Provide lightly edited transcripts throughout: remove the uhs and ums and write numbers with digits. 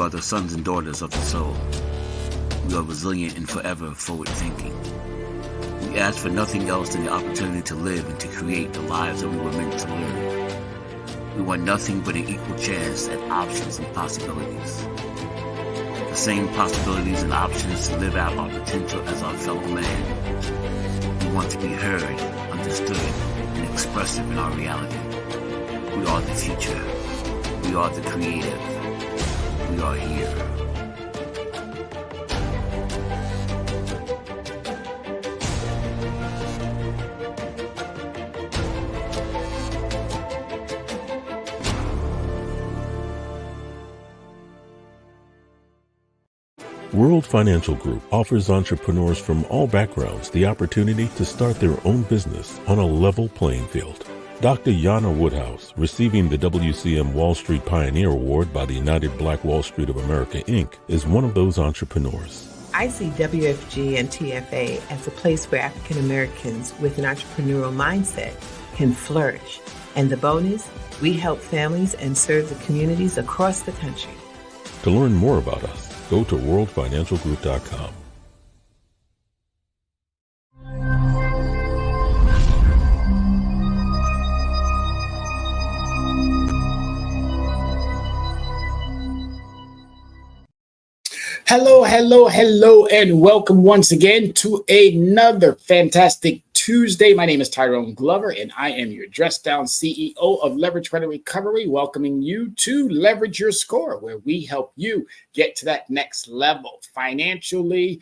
are the sons and daughters of the soul. We are resilient and forever forward-thinking. We ask for nothing else than the opportunity to live and to create the lives that we were meant to live. We want nothing but an equal chance at options and possibilities. The same possibilities and options to live out our potential as our fellow man. We want to be heard, understood, and expressive in our reality. We are the future. We are the creative. We are here. World Financial Group offers entrepreneurs from all backgrounds the opportunity to start their own business on a level playing field. Dr. Yana Woodhouse, receiving the WCM Wall Street Pioneer Award by the United Black Wall Street of America, Inc., is one of those entrepreneurs. I see WFG and TFA as a place where African Americans with an entrepreneurial mindset can flourish. And the bonus, we help families and serve the communities across the country. To learn more about us, go to worldfinancialgroup.com. Hello, and welcome once again to another fantastic Tuesday. My name is Tyrone Glover, and I am your Dress Down CEO of Leverage Credit Recovery, welcoming you to Leverage Your Score, where we help you get to that next level financially,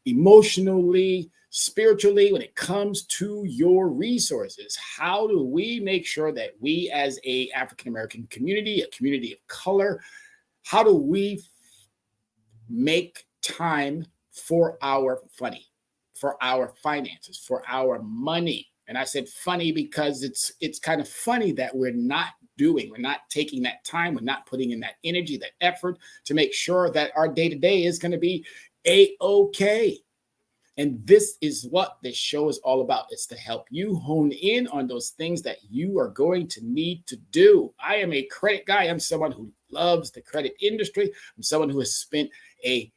emotionally, spiritually, when it comes to your resources. How do we make sure that we as a African-American community, a community of color, how do we make time for our for our finances, for our money? And I said funny because it's kind of funny that we're not taking that time, we're not putting in that energy, that effort to make sure that our day-to-day is going to be A-okay. And this is what this show is all about. It's to help you hone in on those things that you are going to need to do. I am a credit guy. I'm someone who loves the credit industry. I'm someone who has spent a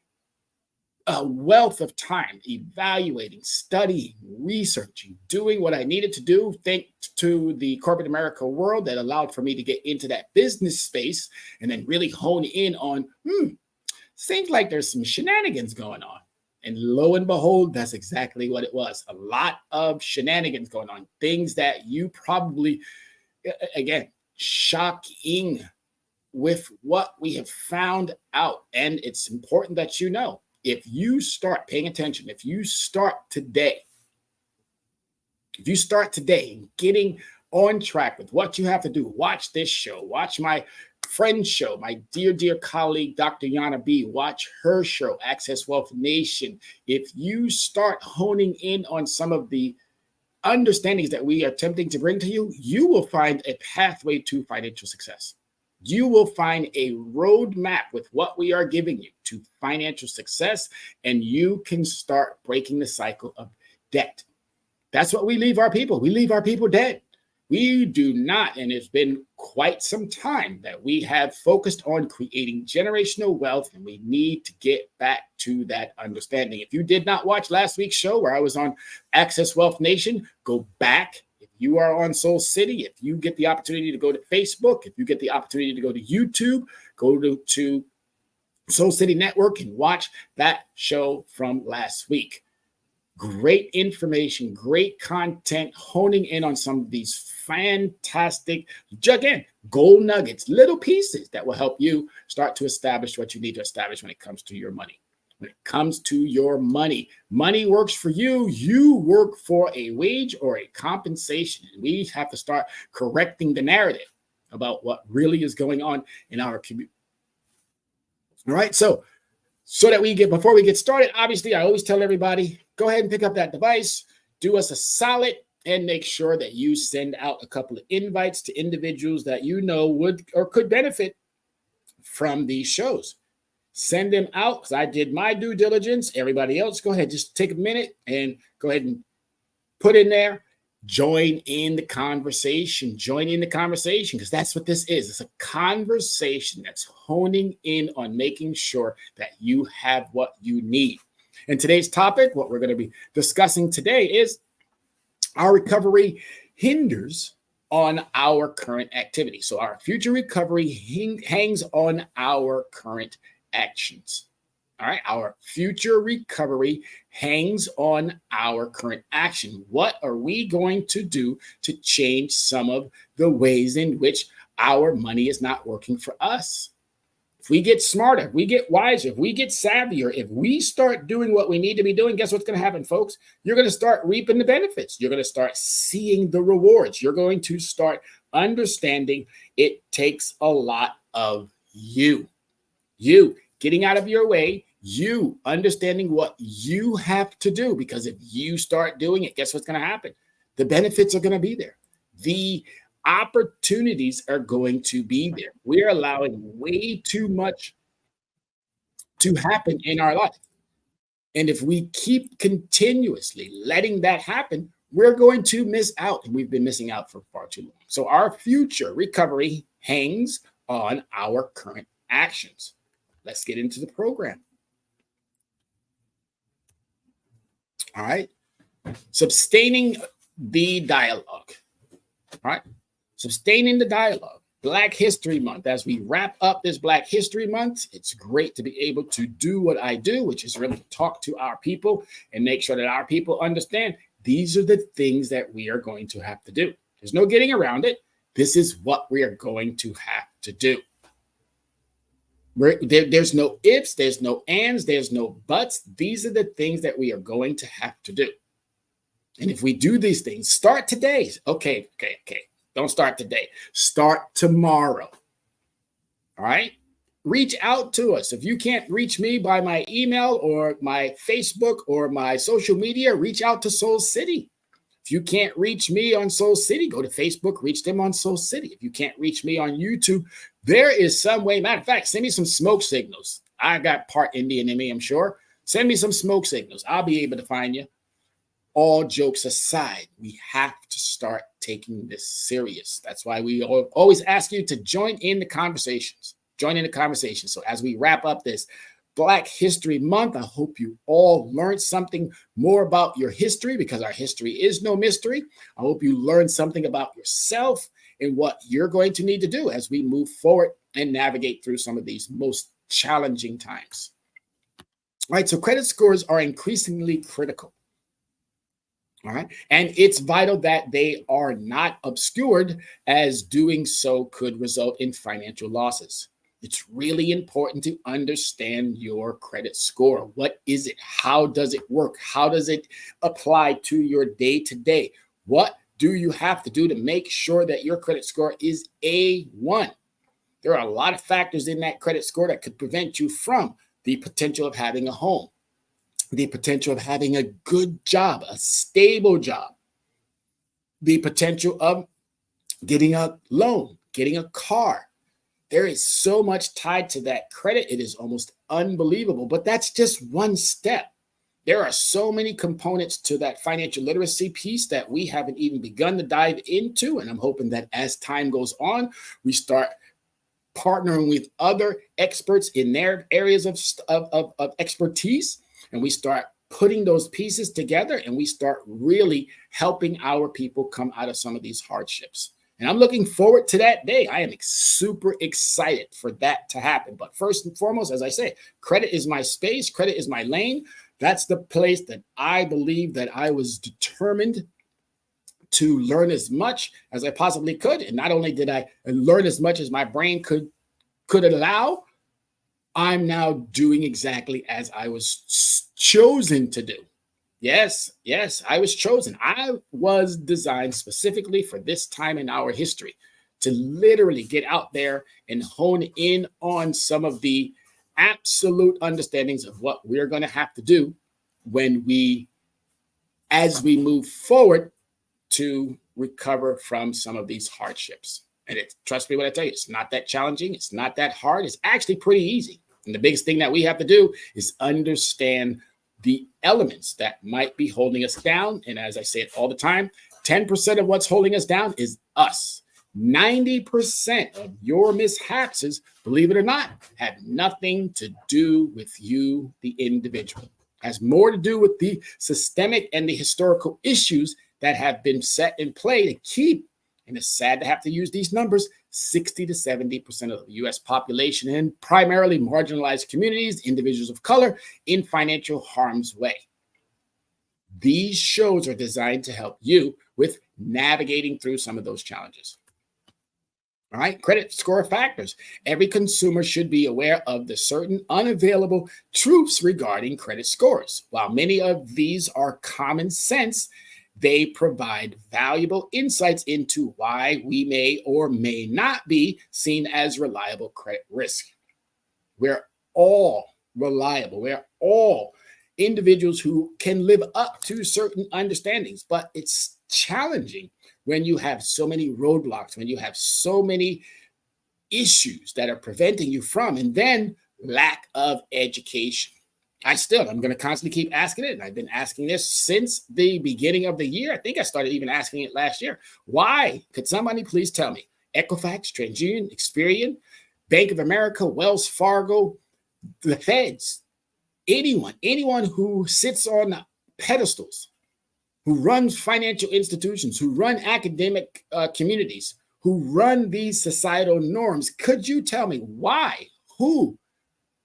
wealth of time evaluating, studying, researching, doing what I needed to do, thanks to the corporate America world that allowed for me to get into that business space and then really hone in on, seems like there's some shenanigans going on. And lo and behold, that's exactly what it was. A lot of shenanigans going on, things that you probably, again, shocking with what we have found out. And it's important that you know, if you start paying attention, if you start today and getting on track with what you have to do, watch this show, watch my friend's show, my dear colleague, Dr. Yana B, watch her show, Access Wealth Nation. If you start honing in on some of the understandings that we are attempting to bring to you, you will find a pathway to financial success. You will find a roadmap with what we are giving you to financial success, and you can start breaking the cycle of debt. That's what we leave our people. We leave our people dead. We do not, and it's been quite some time that we have focused on creating generational wealth, and we need to get back to that understanding. If you did not watch last week's show where I was on Access Wealth Nation, go back. If you are on Soul City, if you get the opportunity to go to Facebook, if you get the opportunity to go to YouTube, go to Soul City Network and watch that show from last week. Great information, great content, honing in on some of these fantastic, again, gold nuggets, little pieces that will help you start to establish what you need to establish when it comes to your money. When it comes to your money, money works for you. You work for a wage or a compensation. And we have to start correcting the narrative about what really is going on in our community. All right, so that before we get started, obviously, I always tell everybody, go ahead and pick up that device, do us a solid, and make sure that you send out a couple of invites to individuals that you know would or could benefit from these shows. Send them out because I did my due diligence. Everybody else, go ahead, just take a minute and go ahead and put in there. join in the conversation. Join in the conversation, because that's what this is. It's a conversation that's honing in on making sure that you have what you need. And today's topic, what we're going to be discussing today, is our recovery hinders on our current activity. So our future recovery hangs on our current actions. All right, our future recovery hangs on our current action. What are we going to do to change some of the ways in which our money is not working for us? If we get smarter, if we get wiser, if we get savvier, if we start doing what we need to be doing, guess what's going to happen, folks? You're going to start reaping the benefits. You're going to start seeing the rewards. You're going to start understanding it takes a lot of you. You getting out of your way, you understanding what you have to do, because if you start doing it, guess what's going to happen? The benefits are going to be there. The opportunities are going to be there. We're allowing way too much to happen in our life. And if we keep continuously letting that happen, we're going to miss out. And we've been missing out for far too long. So our future recovery hangs on our current actions. Let's get into the program. All right. Sustaining the dialogue. All right. Sustaining the dialogue. Black History Month. As we wrap up this Black History Month, it's great to be able to do what I do, which is really talk to our people and make sure that our people understand these are the things that we are going to have to do. There's no getting around it. This is what we are going to have to do. There's no ifs, there's no ands, there's no buts. These are the things that we are going to have to do. And if we do these things, start today. Okay. Don't start today. Start tomorrow. All right? Reach out to us. If you can't reach me by my email or my Facebook or my social media, reach out to Soul City. If you can't reach me on Soul City, go to Facebook, reach them on Soul City. If you can't reach me on YouTube, there is some way. Matter of fact, send me some smoke signals. I got part Indian in me, I'm sure. Send me some smoke signals. I'll be able to find you. All jokes aside, we have to start taking this serious. That's why we always ask you to join in the conversations. Join in the conversation. So as we wrap up this Black History Month, I hope you all learned something more about your history, because our history is no mystery. I hope you learned something about yourself and what you're going to need to do as we move forward and navigate through some of these most challenging times. All right, so credit scores are increasingly critical. All right, and it's vital that they are not obscured, as doing so could result in financial losses. It's really important to understand your credit score. What is it? How does it work? How does it apply to your day-to-day? What do you have to do to make sure that your credit score is A1? There are a lot of factors in that credit score that could prevent you from the potential of having a home, the potential of having a good job, a stable job, the potential of getting a loan, getting a car. There is so much tied to that credit. It is almost unbelievable, but that's just one step. There are so many components to that financial literacy piece that we haven't even begun to dive into. And I'm hoping that as time goes on, we start partnering with other experts in their areas of expertise, and we start putting those pieces together, and we start really helping our people come out of some of these hardships. And I'm looking forward to that day. I am super excited for that to happen. But first and foremost, as I say, credit is my space. Credit is my lane. That's the place that I believe that I was determined to learn as much as I possibly could. And not only did I learn as much as my brain could allow, I'm now doing exactly as I was chosen to do. Yes, I was chosen. I was designed specifically for this time in our history to literally get out there and hone in on some of the absolute understandings of what we're going to have to do as we move forward to recover from some of these hardships. And trust me when I tell you, it's not that challenging. It's not that hard. It's actually pretty easy. And the biggest thing that we have to do is understand the elements that might be holding us down. And as I say it all the time, 10% of what's holding us down is us. 90% of your mishaps, believe it or not, have nothing to do with you, the individual. It has more to do with the systemic and the historical issues that have been set in play to keep, and it's sad to have to use these numbers, 60 to 70% of the U.S. population and primarily marginalized communities, individuals of color, in financial harm's way. These shows are designed to help you with navigating through some of those challenges. All right, credit score factors. Every consumer should be aware of the certain unavailable truths regarding credit scores. While many of these are common sense, they provide valuable insights into why we may or may not be seen as reliable credit risk. We're all reliable. We're all individuals who can live up to certain understandings, but it's challenging when you have so many roadblocks, when you have so many issues that are preventing you from, and then lack of education. I'm going to constantly keep asking it, and I've been asking this since the beginning of the year. I think I started even asking it last year. Why? Could somebody please tell me? Equifax, TransUnion, Experian, Bank of America, Wells Fargo, the Feds, anyone who sits on pedestals, who runs financial institutions, who run academic communities, who run these societal norms. Could you tell me why? Who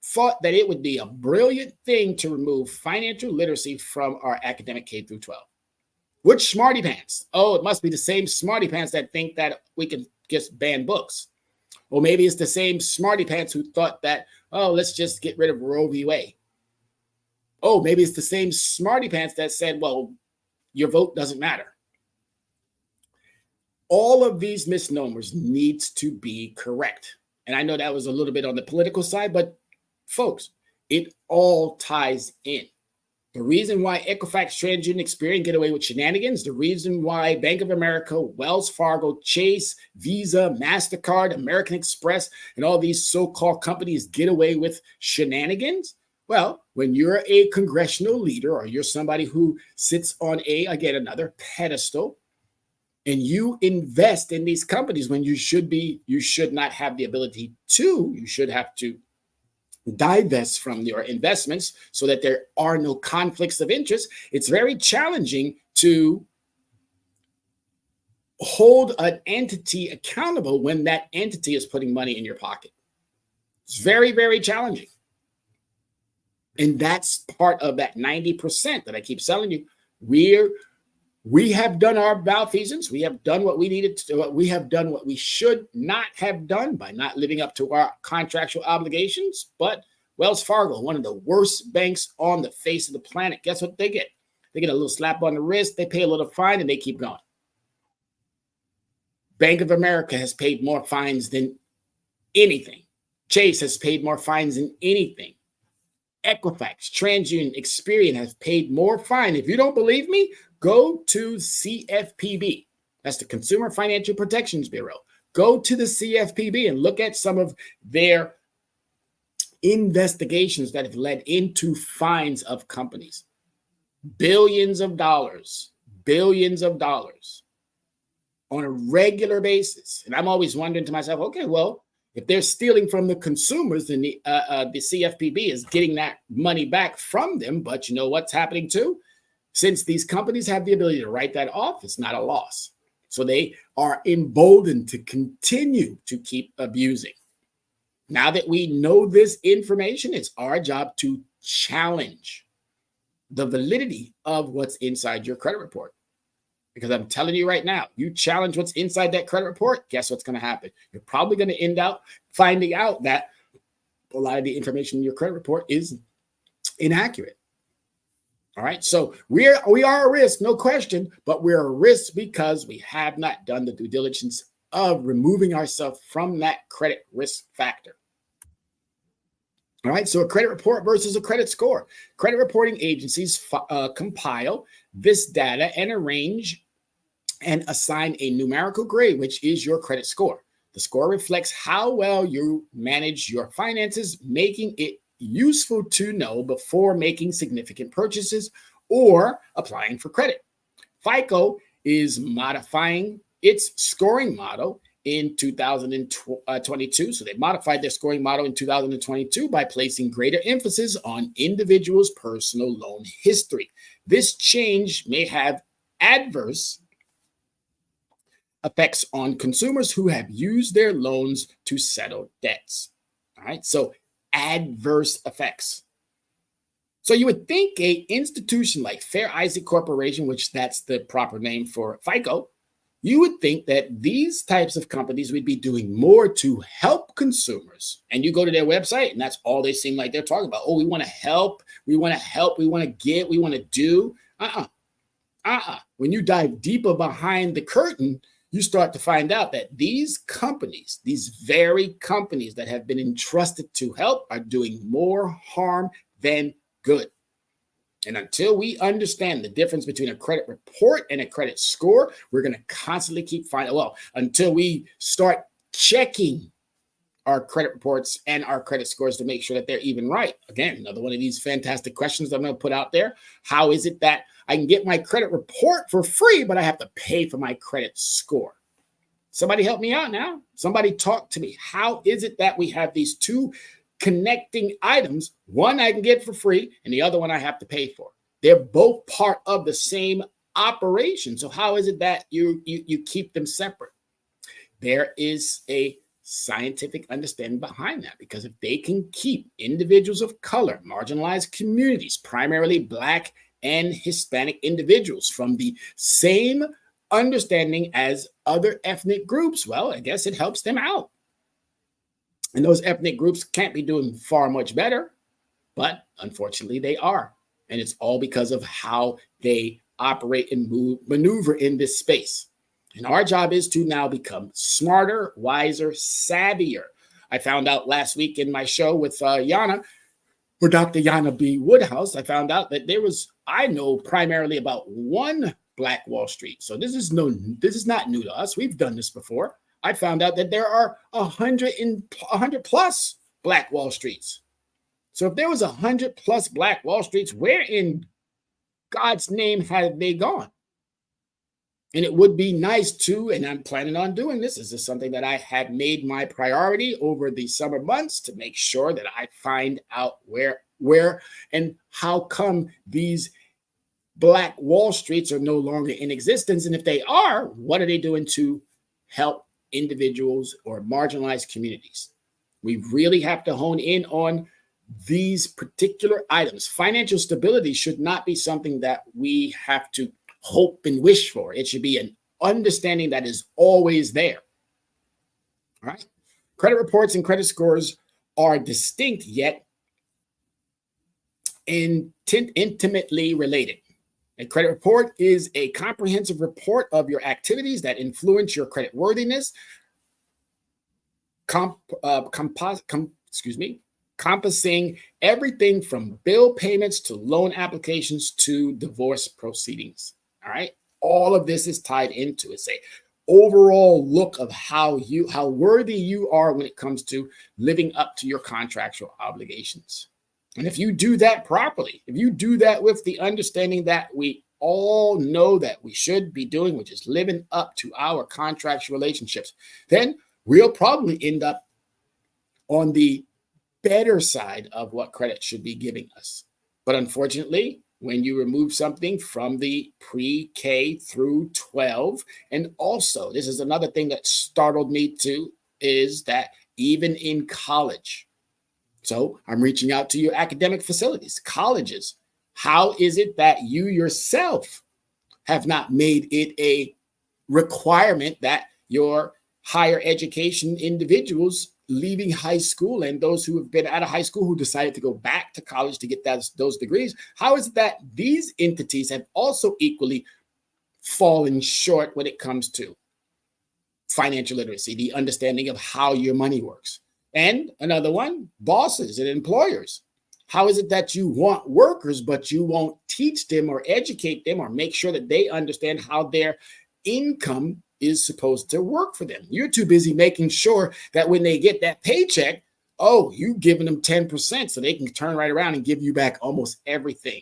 thought that it would be a brilliant thing to remove financial literacy from our academic K through 12? Which smarty pants? Oh, it must be the same smarty pants that think that we can just ban books. Or maybe it's the same smarty pants who thought that, oh, let's just get rid of Roe v. Wade. Oh, maybe it's the same smarty pants that said, well, your vote doesn't matter. All of these misnomers needs to be correct. And I know that was a little bit on the political side, but folks, it all ties in. The reason why Equifax, TransUnion, Experian get away with shenanigans, the reason why Bank of America, Wells Fargo, Chase, Visa, MasterCard, American Express, and all these so-called companies get away with shenanigans. Well, when you're a congressional leader or you're somebody who sits on another pedestal, and you invest in these companies when you should not have the ability to, you should have to divest from your investments so that there are no conflicts of interest. It's very challenging to hold an entity accountable when that entity is putting money in your pocket. It's very, very challenging. And that's part of that 90% that I keep telling you. We have done our malfeasance. We have done what we needed to do. We have done what we should not have done by not living up to our contractual obligations. But Wells Fargo, one of the worst banks on the face of the planet, guess what they get? They get a little slap on the wrist, they pay a little fine, and they keep going. Bank of America has paid more fines than anything. Chase has paid more fines than anything. Equifax, TransUnion, Experian has paid more fine. If you don't believe me, go to CFPB. That's the Consumer Financial Protections Bureau. Go to the CFPB and look at some of their investigations that have led into fines of companies. Billions of dollars on a regular basis. And I'm always wondering to myself, okay, well, if they're stealing from the consumers, then the CFPB is getting that money back from them. But you know what's happening too? Since these companies have the ability to write that off, it's not a loss. So they are emboldened to continue to keep abusing. Now that we know this information, it's our job to challenge the validity of what's inside your credit report. Because I'm telling you right now, you challenge what's inside that credit report, guess what's going to happen? You're probably going to end up finding out that a lot of the information in your credit report is inaccurate. All right, so we are a risk, no question, but we're a risk because we have not done the due diligence of removing ourselves from that credit risk factor. All right, so a credit report versus a credit score. Credit reporting agencies compile this data and arrange and assign a numerical grade, which is your credit score. The score reflects how well you manage your finances, making it useful to know before making significant purchases or applying for credit. FICO is modifying its scoring model in 2022. So they modified their scoring model in 2022 by placing greater emphasis on individuals' personal loan history. This change may have adverse effects on consumers who have used their loans to settle debts. All right, so adverse effects. So you would think a institution like Fair Isaac Corporation, which that's the proper name for FICO, you would think that these types of companies would be doing more to help consumers. And you go to their website and that's all they seem like they're talking about. Oh, we want to help, we want to get, we want to do. When you dive deeper behind the curtain, you start to find out that these companies, these very companies that have been entrusted to help, are doing more harm than good. And until we understand the difference between a credit report and a credit score, we're going to constantly keep finding, until we start checking our credit reports and our credit scores to make sure that they're even right. Again, another one of these fantastic questions that I'm going to put out there. How is it that I can get my credit report for free, but I have to pay for my credit score? Somebody help me out now. Somebody talk to me. How is it that we have these two connecting items? One I can get for free and the other one I have to pay for. They're both part of the same operation. So how is it that you keep them separate? There is a scientific understanding behind that, because if they can keep individuals of color, marginalized communities, primarily Black and Hispanic individuals, from the same understanding as other ethnic groups, well, I guess it helps them out. And those ethnic groups can't be doing far much better, but unfortunately they are. And it's all because of how they operate and maneuver in this space. And our job is to now become smarter, wiser, savvier. I found out last week in my show with Yana, or Dr. Yana B. Woodhouse, I found out that I know primarily about one Black Wall Street. So this is not new to us. We've done this before. I found out that there are 100 plus Black Wall Streets. So if there was 100 plus Black Wall Streets, where in God's name have they gone? And it would be nice to, and I'm planning on doing this. This is something that I have made my priority over the summer months, to make sure that I find out where and how come these Black Wall Streets are no longer in existence. And if they are, what are they doing to help individuals or marginalized communities? We really have to hone in on these particular items. Financial stability should not be something that we have to hope and wish for. It should be an understanding that is always there. All right. Credit reports and credit scores are distinct yet intimately related. A credit report is a comprehensive report of your activities that influence your credit worthiness, encompassing everything from bill payments to loan applications to divorce proceedings. All right. All of this is tied into it. It's a overall look of how worthy you are when it comes to living up to your contractual obligations. And if you do that properly, if you do that with the understanding that we all know that we should be doing, which is living up to our contractual relationships, then we'll probably end up on the better side of what credit should be giving us. But unfortunately, when you remove something from the pre-K through 12, and also, this is another thing that startled me too, is that even in college, so I'm reaching out to your academic facilities, colleges, how is it that you yourself have not made it a requirement that your higher education individuals leaving high school and those who have been out of high school who decided to go back to college to get those degrees, how is it that these entities have also equally fallen short when it comes to financial literacy, the understanding of how your money works? And another one, bosses and employers. How is it that you want workers, but you won't teach them or educate them or make sure that they understand how their income is supposed to work for them? You're too busy making sure that when they get that paycheck, you've given them 10% so they can turn right around and give you back almost everything.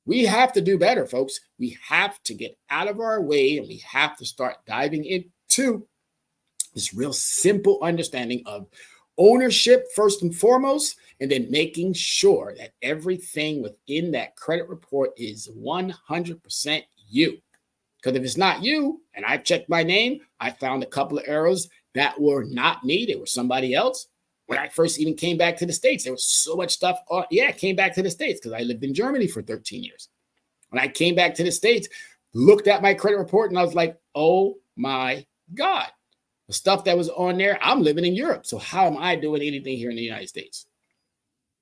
We have to do better, folks. We have to get out of our way, and we have to start diving into this real simple understanding of ownership first and foremost, and then making sure that everything within that credit report is 100% you. Because if it's not you, and I've checked my name, I found a couple of errors that were not me. They were somebody else. When I first even came back to the States, there was so much stuff. I came back to the States because I lived in Germany for 13 years. When I came back to the States, looked at my credit report, and I was like, oh my God. The stuff that was on there, I'm living in Europe. So how am I doing anything here in the United States?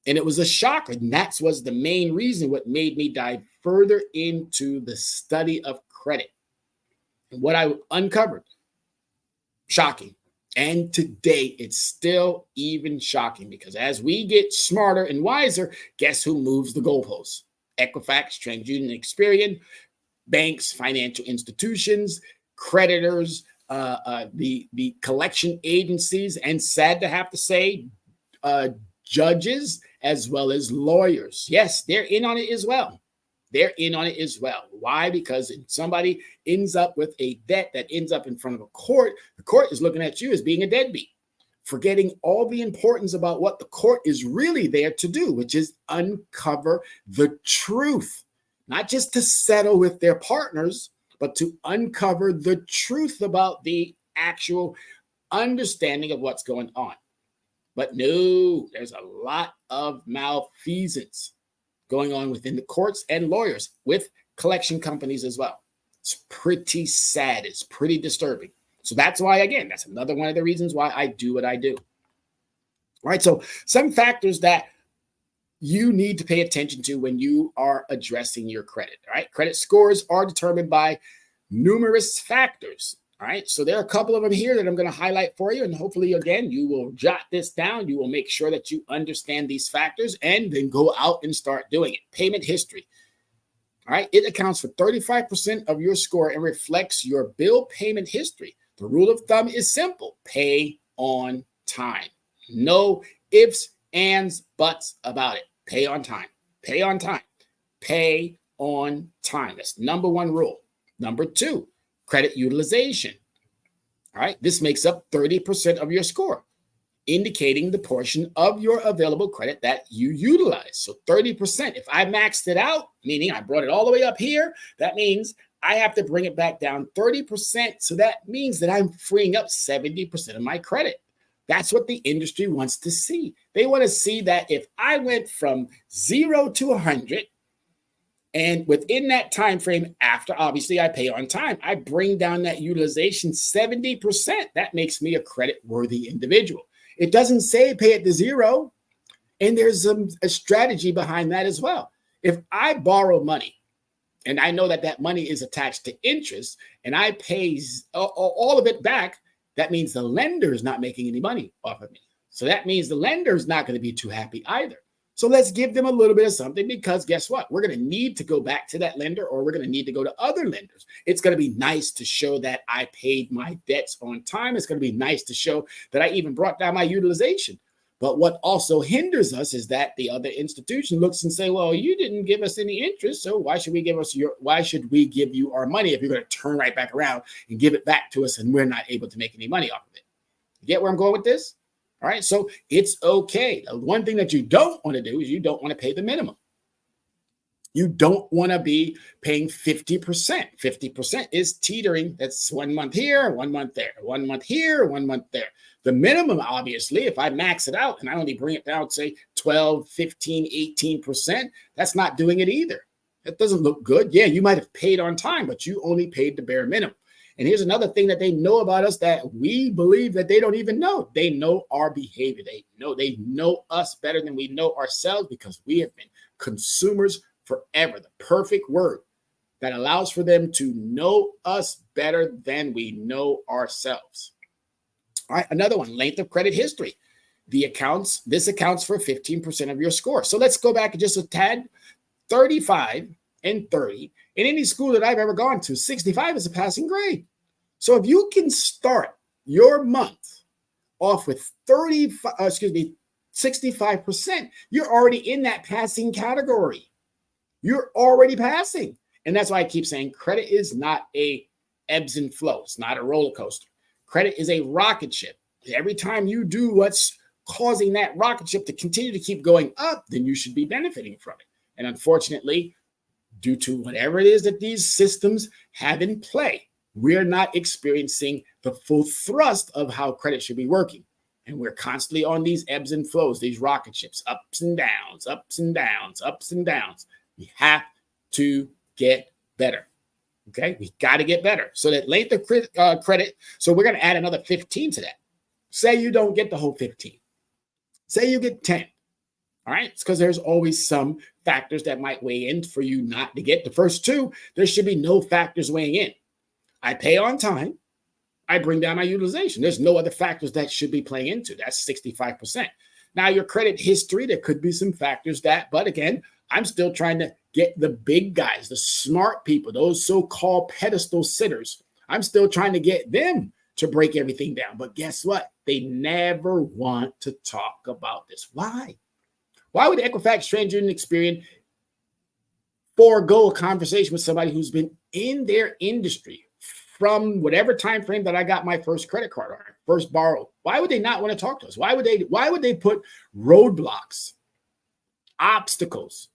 And it was a shocker. And that was the main reason what made me dive further into the study of credit. And what I uncovered, shocking. And today it's still even shocking because as we get smarter and wiser, guess who moves the goalposts? Equifax, TransUnion, Experian, banks, financial institutions, creditors, the collection agencies, and sad to have to say, judges as well as lawyers. Yes, they're in on it as well. They're in on it as well. Why? Because if somebody ends up with a debt that ends up in front of a court, the court is looking at you as being a deadbeat, forgetting all the importance about what the court is really there to do, which is uncover the truth, not just to settle with their partners, but to uncover the truth about the actual understanding of what's going on. But no, there's a lot of malfeasance going on within the courts and lawyers with collection companies as well. It's pretty sad. It's pretty disturbing. So that's why, again, that's another one of the reasons why I do what I do. All right. So some factors that you need to pay attention to when you are addressing your credit. All right. Credit scores are determined by numerous factors. All right. So there are a couple of them here that I'm going to highlight for you. And hopefully, again, you will jot this down. You will make sure that you understand these factors and then go out and start doing it. Payment history. All right. It accounts for 35% of your score and reflects your bill payment history. The rule of thumb is simple. Pay on time. No ifs, ands, buts about it. Pay on time. Pay on time. Pay on time. That's number one rule. Number two, credit utilization. All right. This makes up 30% of your score, indicating the portion of your available credit that you utilize. So 30%. If I maxed it out, meaning I brought it all the way up here, that means I have to bring it back down 30%. So that means that I'm freeing up 70% of my credit. That's what the industry wants to see. They want to see that if I went from 0 to 100, and within that time frame, after obviously I pay on time, I bring down that utilization 70%. That makes me a credit-worthy individual. It doesn't say pay it to 0, and there's a strategy behind that as well. If I borrow money, and I know that that money is attached to interest, and I pay all of it back, that means the lender is not making any money off of me. So that means the lender is not going to be too happy either. So let's give them a little bit of something, because guess what? We're going to need to go back to that lender, or we're going to need to go to other lenders. It's going to be nice to show that I paid my debts on time. It's going to be nice to show that I even brought down my utilization. But what also hinders us is that the other institution looks and say, well, you didn't give us any interest, so why should we give you our money if you're going to turn right back around and give it back to us and we're not able to make any money off of it? You get where I'm going with this? All right, so it's okay. The one thing that you don't want to do is you don't want to pay the minimum. You don't want to be paying 50%. 50% is teetering. That's 1 month here, 1 month there, 1 month here, 1 month there. The minimum, obviously, if I max it out and I only bring it down, say 12, 15, 18%, that's not doing it either. That doesn't look good. Yeah, you might have paid on time, but you only paid the bare minimum. And here's another thing that they know about us that we believe that they don't even know. They know our behavior. They know us better than we know ourselves, because we have been consumers forever. The perfect word that allows for them to know us better than we know ourselves. All right, another one, length of credit history. This accounts for 15% of your score. So let's go back just a tad. 35 and 30. In any school that I've ever gone to, 65 is a passing grade. So if you can start your month off with 65%, you're already in that passing category. you're already passing. And that's why I keep saying credit is not a ebbs and flows. It's not a roller coaster. Credit is a rocket ship. Every time you do what's causing that rocket ship to continue to keep going up, then you should be benefiting from it. And unfortunately, due to whatever it is that these systems have in play, we're not experiencing the full thrust of how credit should be working. And we're constantly on these ebbs and flows, these rocket ships, ups and downs, ups and downs, ups and downs. We have to get better. Okay, we got to get better. So that length of credit, so we're going to add another 15 to that. Say you don't get the whole 15. Say you get 10. All right, it's because there's always some factors that might weigh in for you not to get the first two. There should be no factors weighing in. I pay on time. I bring down my utilization. There's no other factors that should be playing into. That's 65%. Now, your credit history, there could be some factors but again, I'm still trying to get the big guys, the smart people, those so-called pedestal sitters. I'm still trying to get them to break everything down. But guess what? They never want to talk about this. Why? Why would Equifax TransUnion Experian forego a conversation with somebody who's been in their industry from whatever time frame that I got my first credit card on, first borrow? Why would they not want to talk to us? Why would they put roadblocks, obstacles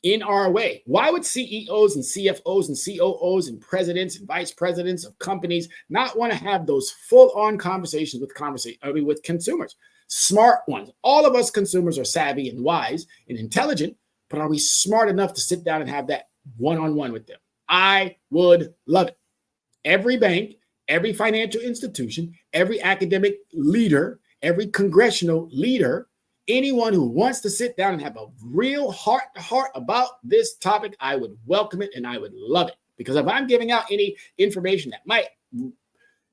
in our way? Why would CEOs and CFOs and COOs and presidents and vice presidents of companies not want to have those full-on conversations with consumers? Smart ones. All of us consumers are savvy and wise and intelligent, but are we smart enough to sit down and have that one-on-one with them? I would love it. Every bank, every financial institution, every academic leader, every congressional leader, anyone who wants to sit down and have a real heart-to-heart about this topic, I would welcome it and I would love it. Because if I'm giving out any information that might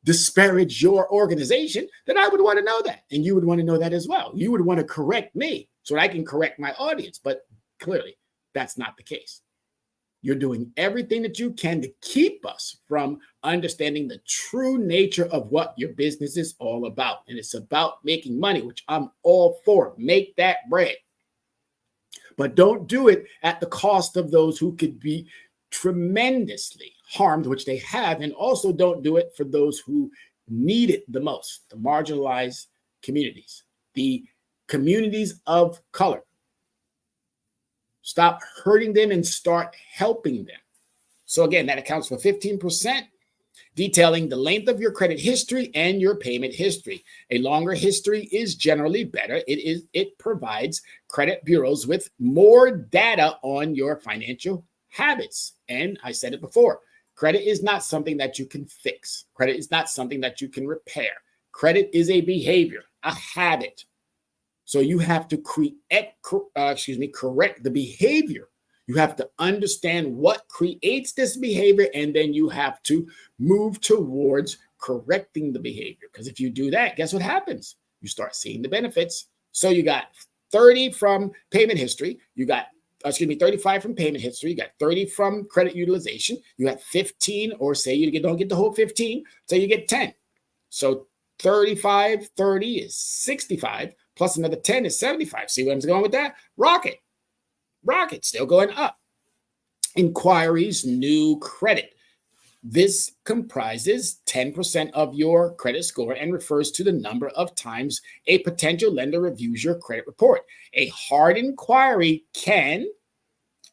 disparage your organization, then I would want to know that. And you would want to know that as well. You would want to correct me so that I can correct my audience. But clearly, that's not the case. You're doing everything that you can to keep us from understanding the true nature of what your business is all about. And it's about making money, which I'm all for. Make that bread. But don't do it at the cost of those who could be tremendously harmed, which they have. And also don't do it for those who need it the most, the marginalized communities, the communities of color. Stop hurting them and start helping them. So again, that accounts for 15%, detailing the length of your credit history and your payment history. A longer history is generally better. It provides credit bureaus with more data on your financial habits. And I said it before, credit is not something that you can fix. Credit is not something that you can repair. Credit is a behavior, a habit. So you have to correct the behavior. You have to understand what creates this behavior, and then you have to move towards correcting the behavior. Because if you do that, guess what happens? You start seeing the benefits. So you got 30 from payment history. You got 35 from payment history. You got 30 from credit utilization. You got 15, or say you don't get the whole 15, so you get 10. So 35, 30 is 65. Plus another 10 is 75. See where I'm going with that? Rocket, still going up. Inquiries, new credit. This comprises 10% of your credit score and refers to the number of times a potential lender reviews your credit report. A hard inquiry can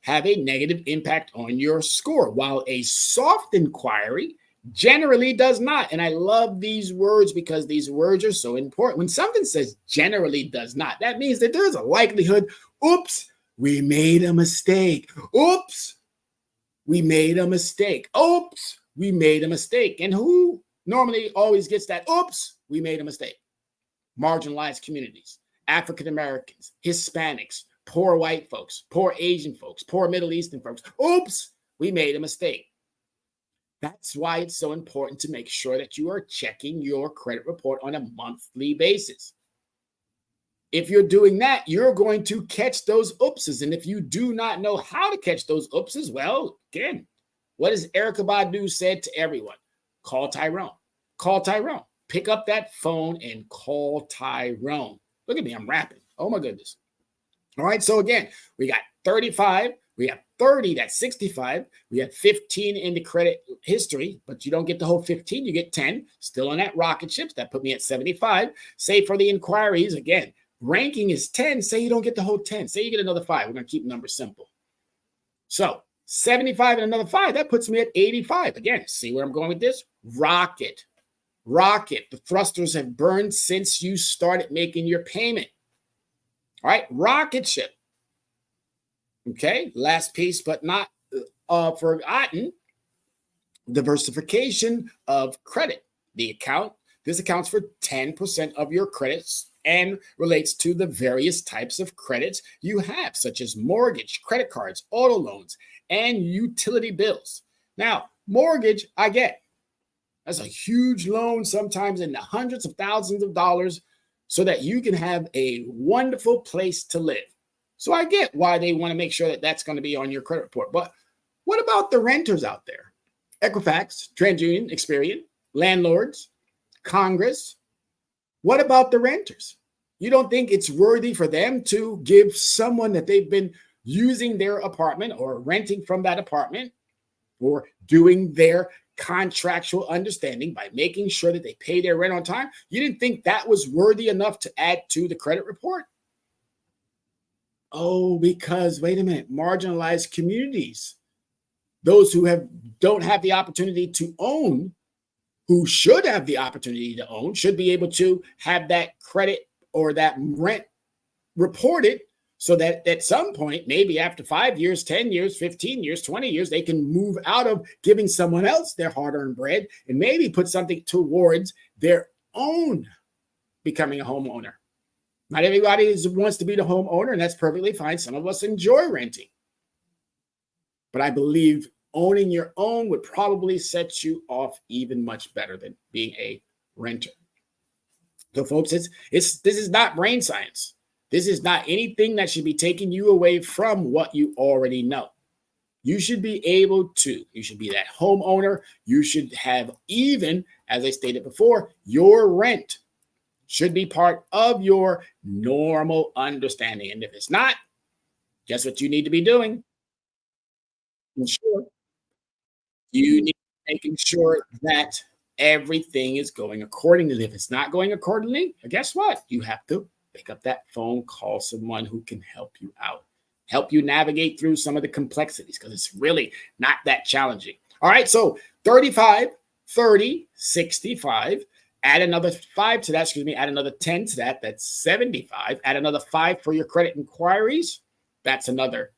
have a negative impact on your score, while a soft inquiry generally does not. And I love these words because these words are so important. When something says generally does not, that means that there's a likelihood, oops, we made a mistake. Oops, we made a mistake. Oops, we made a mistake. And who normally always gets that? Oops, we made a mistake. Marginalized communities, African Americans, Hispanics, poor white folks, poor Asian folks, poor Middle Eastern folks. Oops, we made a mistake. That's why it's so important to make sure that you are checking your credit report on a monthly basis. If you're doing that, you're going to catch those oopses. And if you do not know how to catch those oopses, well, again, what has Erykah Badu said to everyone? Call Tyrone. Call Tyrone. Pick up that phone and call Tyrone. Look at me, I'm rapping. Oh my goodness. All right, so again, we got 35. We have 30, that's 65. We have 15 in the credit history, but you don't get the whole 15, you get 10. Still on that rocket ship, that put me at 75. Say for the inquiries, again, ranking is 10. Say you don't get the whole 10. Say you get another 5. We're going to keep numbers simple. So 75 and another 5, that puts me at 85. Again, see where I'm going with this? Rocket. The thrusters have burned since you started making your payment. All right, rocket ship. Okay, last piece, but not forgotten, diversification of credit. This accounts for 10% of your credits and relates to the various types of credits you have, such as mortgage, credit cards, auto loans, and utility bills. Now, mortgage, I get. That's a huge loan, sometimes in the hundreds of thousands of dollars, so that you can have a wonderful place to live. So I get why they want to make sure that that's going to be on your credit report. But what about the renters out there? Equifax, TransUnion, Experian, landlords, Congress. What about the renters? You don't think it's worthy for them to give someone that they've been using their apartment or renting from that apartment or doing their contractual understanding by making sure that they pay their rent on time? You didn't think that was worthy enough to add to the credit report? Oh, because wait a minute, marginalized communities, those who don't have the opportunity to own, who should have the opportunity to own, should be able to have that credit or that rent reported so that at some point, maybe after 5 years, 10 years, 15 years, 20 years, they can move out of giving someone else their hard-earned bread and maybe put something towards their own becoming a homeowner. Not everybody wants to be the homeowner, and that's perfectly fine. Some of us enjoy renting. But I believe owning your own would probably set you off even much better than being a renter. So, folks, this is not brain science. This is not anything that should be taking you away from what you already know. You should be you should be that homeowner. You should have, even, as I stated before, your rent should be part of your normal understanding. And if it's not, guess what you need to be doing? You need to be making sure that everything is going accordingly. If it's not going accordingly, guess what? You have to pick up that phone, call someone who can help you out, help you navigate through some of the complexities, because it's really not that challenging. All right, so 35, 30, 65. Add another 5 to that, add another 10 to that, that's 75. Add another 5 for your credit inquiries, that's another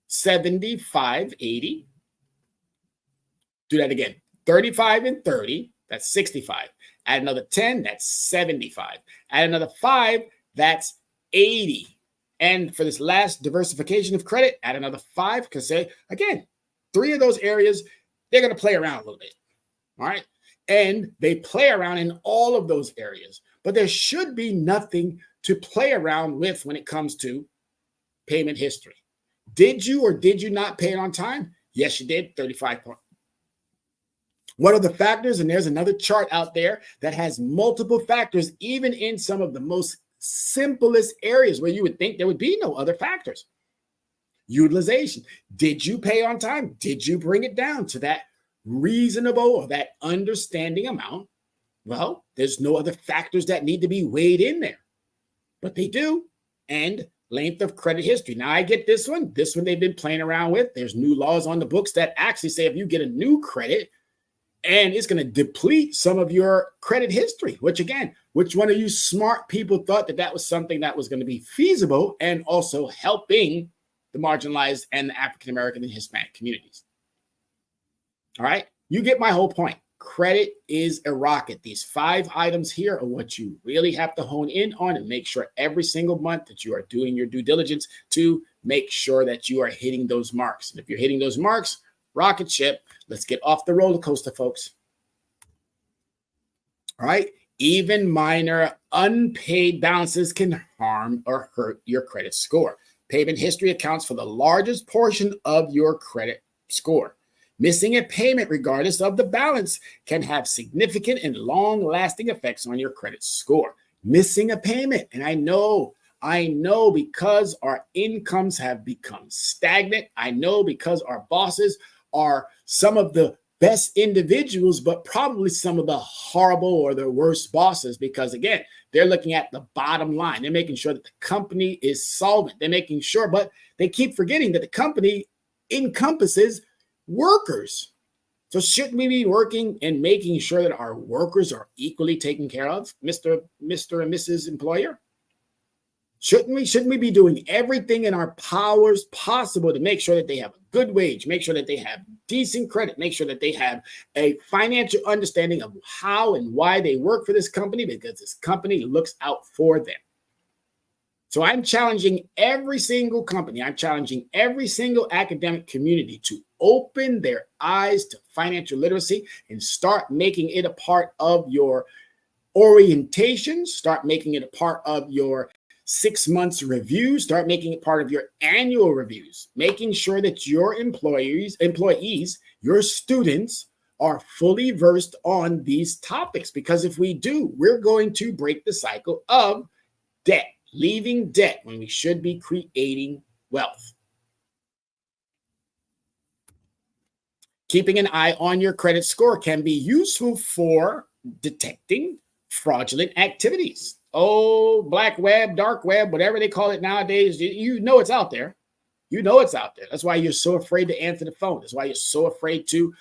75, 80. Do that again, 35 and 30, that's 65. Add another 10, that's 75. Add another 5, that's 80. And for this last diversification of credit, add another 5, because again, 3 of those areas, they're going to play around a little bit, all right? And they play around in all of those areas. But there should be nothing to play around with when it comes to payment history. Did you or did you not pay it on time? Yes, you did, 35 points. What are the factors? And there's another chart out there that has multiple factors, even in some of the most simplest areas where you would think there would be no other factors. Utilization. Did you pay on time? Did you bring it down to that reasonable or that understanding amount? Well, there's no other factors that need to be weighed in there, but they do. And length of credit history. Now, I get this one they've been playing around with. There's new laws on the books that actually say if you get a new credit and it's going to deplete some of your credit history, which one of you smart people thought that was something that was going to be feasible and also helping the marginalized and the African-American and Hispanic communities? All right, you get my whole point. Credit is a rocket. These 5 items here are what you really have to hone in on and make sure every single month that you are doing your due diligence to make sure that you are hitting those marks. And if you're hitting those marks, rocket ship, let's get off the roller coaster, folks. All right, even minor unpaid balances can harm or hurt your credit score. Payment history accounts for the largest portion of your credit score. Missing a payment, regardless of the balance, can have significant and long-lasting effects on your credit score. Missing a payment, and I know I know because our incomes have become stagnant. I know because our bosses are some of the best individuals, but probably some of the horrible or the worst bosses, because again, they're looking at the bottom line. They're making sure that the company is solvent. They're making sure, but they keep forgetting that the company encompasses workers. So shouldn't we be working and making sure that our workers are equally taken care of, Mr. and Mrs. Employer? Shouldn't we be doing everything in our powers possible to make sure that they have a good wage, make sure that they have decent credit, make sure that they have a financial understanding of how and why they work for this company, because this company looks out for them. So I'm challenging every single company, I'm challenging every single academic community to open their eyes to financial literacy and start making it a part of your orientation, start making it a part of your 6 months review, start making it part of your annual reviews, making sure that your employees, your students are fully versed on these topics. Because if we do, we're going to break the cycle of debt, leaving debt when we should be creating wealth. Keeping an eye on your credit score can be useful for detecting fraudulent activities. Oh, black web, dark web, whatever they call it nowadays, you know it's out there. You know it's out there. That's why you're so afraid to answer the phone. That's why you're so afraid to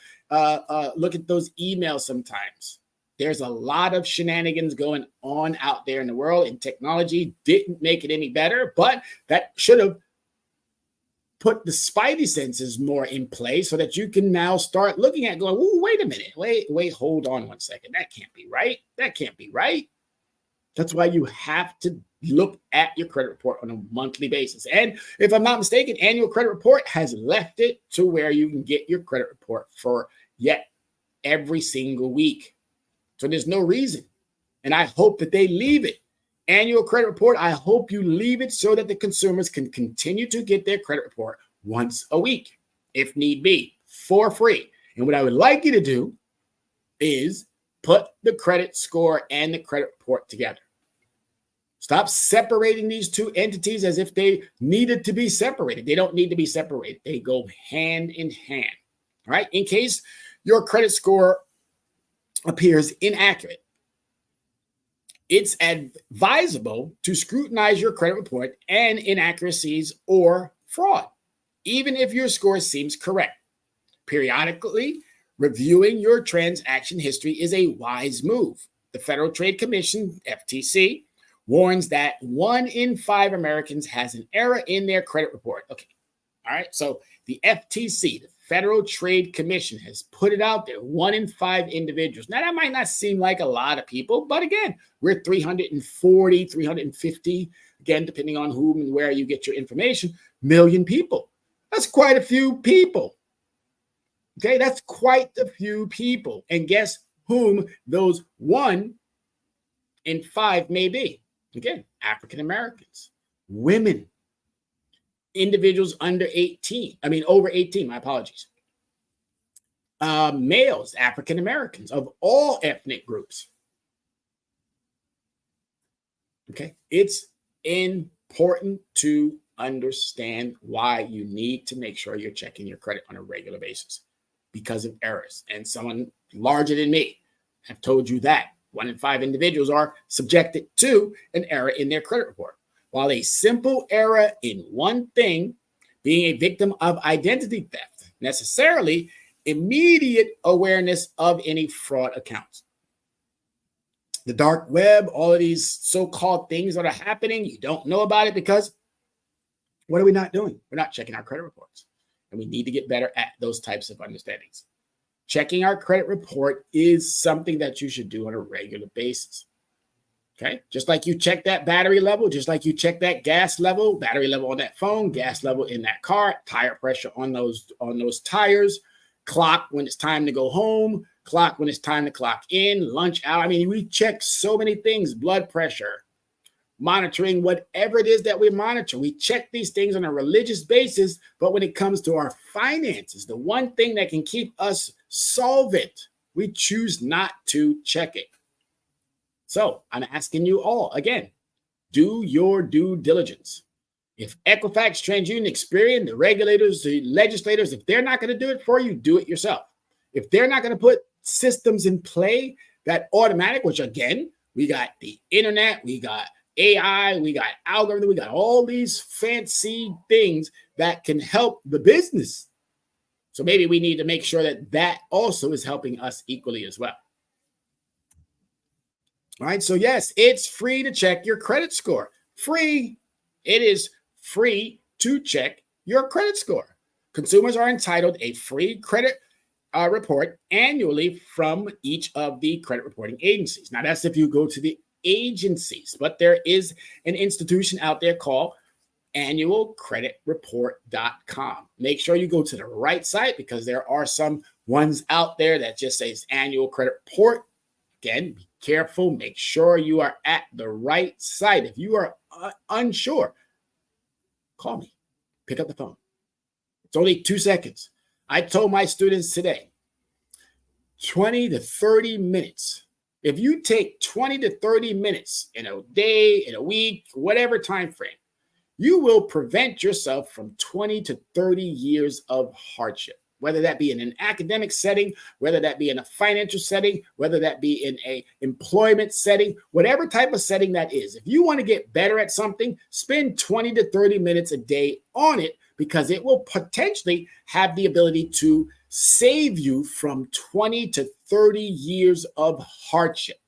look at those emails sometimes. There's a lot of shenanigans going on out there in the world, and technology didn't make it any better, but that should have put the spidey senses more in play so that you can now start looking at going, oh, wait a minute, wait, hold on 1 second. That can't be right. That can't be right. That's why you have to look at your credit report on a monthly basis. And if I'm not mistaken, annual credit report has left it to where you can get your credit report for yet every single week. So there's no reason. And I hope that they leave it. Annual credit report, I hope you leave it so that the consumers can continue to get their credit report once a week, if need be, for free. And what I would like you to do is put the credit score and the credit report together. Stop separating these two entities as if they needed to be separated. They don't need to be separated. They go hand in hand. All right. In case your credit score appears inaccurate, it's advisable to scrutinize your credit report and inaccuracies or fraud, even if your score seems correct. Periodically, reviewing your transaction history is a wise move. The Federal Trade Commission, FTC, warns that 1 in 5 Americans has an error in their credit report. Okay. All right. So the FTC, the Federal Trade Commission, has put it out there. 1 in 5 individuals. Now, that might not seem like a lot of people, but again, we're 340, 350, again, depending on whom and where you get your information, million people. That's quite a few people. Okay. That's quite a few people. And guess whom those 1 in 5 may be? Again, African Americans, women, individuals over 18, my apologies. Males, African Americans of all ethnic groups. Okay, it's important to understand why you need to make sure you're checking your credit on a regular basis because of errors. And someone larger than me have told you that 1 in 5 individuals are subjected to an error in their credit report. While a simple error in one thing, being a victim of identity theft, necessarily immediate awareness of any fraud accounts. The dark web, all of these so-called things that are happening, you don't know about it because what are we not doing? We're not checking our credit reports. And we need to get better at those types of understandings. Checking our credit report is something that you should do on a regular basis. Okay. Just like you check that battery level, just like you check that gas level, battery level on that phone, gas level in that car, tire pressure on those tires, clock when it's time to go home, clock when it's time to clock in, lunch hour. I mean, we check so many things, blood pressure, monitoring whatever it is that we monitor. We check these things on a religious basis, but when it comes to our finances, the one thing that can keep us solvent, we choose not to check it. So I'm asking you all again, Do your due diligence. If Equifax, TransUnion, Experian, the regulators, the legislators, if they're not going to do it for you, do it yourself. If they're not going to put systems in play that automatic, which again, we got the internet, we got AI, we got algorithm, we got all these fancy things that can help the business. So maybe we need to make sure that that also is helping us equally as well. All right. So yes, it's free to check your credit score. Free. It is free to check your credit score. Consumers are entitled a free credit report annually from each of the credit reporting agencies. Now, that's if you go to the agencies, but there is an institution out there called annualcreditreport.com. Make sure you go to the right site because there are some ones out there that just says annual credit report. Again, be careful. Make sure you are at the right site. If you are unsure, call me. Pick up the phone. It's only 2 seconds. I told my students today, 20 to 30 minutes. If you take 20 to 30 minutes in a day, in a week, whatever time frame, you will prevent yourself from 20 to 30 years of hardship, whether that be in an academic setting, whether that be in a financial setting, whether that be in a employment setting, whatever type of setting that is. If you want to get better at something, spend 20 to 30 minutes a day on it because it will potentially have the ability to save you from 20 to 30 years of hardship.